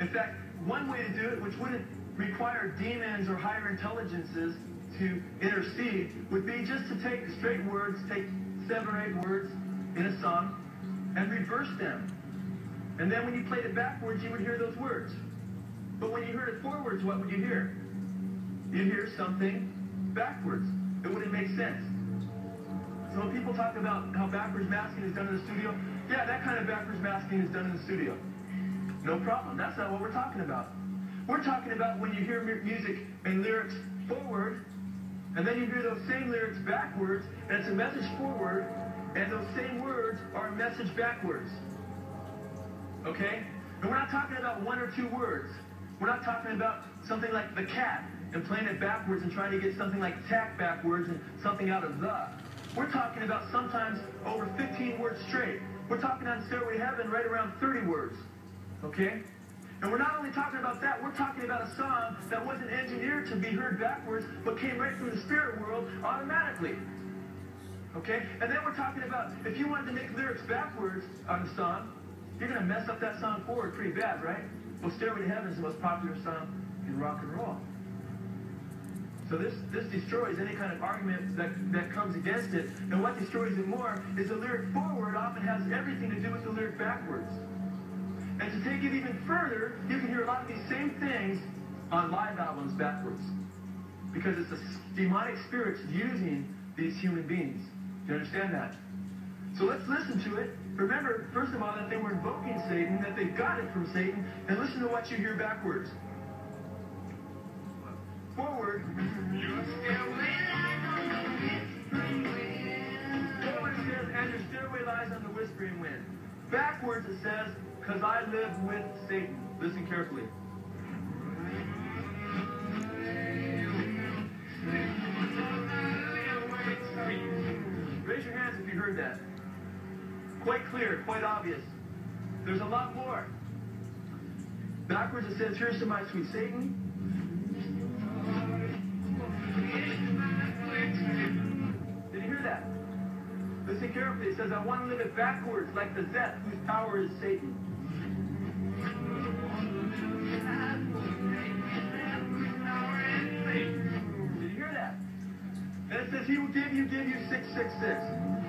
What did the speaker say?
In fact, one way to do it, which wouldn't require demons or higher intelligences to intercede, would be just to take straight words, take 7 or 8 words in a song, and reverse them. And then when you played it backwards, you would hear those words. But when you heard it forwards, what would you hear? You'd hear something backwards. It wouldn't make sense. So when people talk about how backwards masking is done in the studio, yeah, that kind of backwards masking is done in the studio. No problem. That's not what we're talking about. We're talking about when you hear music and lyrics forward, and then you hear those same lyrics backwards, and it's a message forward, and those same words are a message backwards. Okay? And we're not talking about 1 or 2 words. We're not talking about something like the cat and playing it backwards and trying to get something like tack backwards and something out of the. We're talking about sometimes over 15 words straight. We're talking on Stairway to Heaven right around 30 words. Okay? And we're not only talking about that, we're talking about a song that wasn't engineered to be heard backwards, but came right from the spirit world automatically. Okay? And then we're talking about, if you wanted to make lyrics backwards on a song, you're going to mess up that song forward pretty bad, right? Well, Stairway to Heaven is the most popular song in rock and roll. So this destroys any kind of argument that comes against it. And what destroys it more is the lyric forward often has everything to do with the lyric backwards. And to take it even further, you can hear a lot of these same things on live albums backwards. Because it's the demonic spirits using these human beings. Do you understand that? So let's listen to it. Remember, first of all, that they were invoking Satan, that they got it from Satan, and listen to what you hear backwards. Forward. Forward it says, and your stairway lies on the whispering wind. Backwards it says, because I live with Satan. Listen carefully. Raise your hands if you heard that. Quite clear, quite obvious. There's a lot more. Backwards it says, here's to my sweet Satan. Did you hear that? Listen carefully. It says, I want to live it backwards like the Zep, whose power is Satan. Did you hear that? And it says, he will give you 666.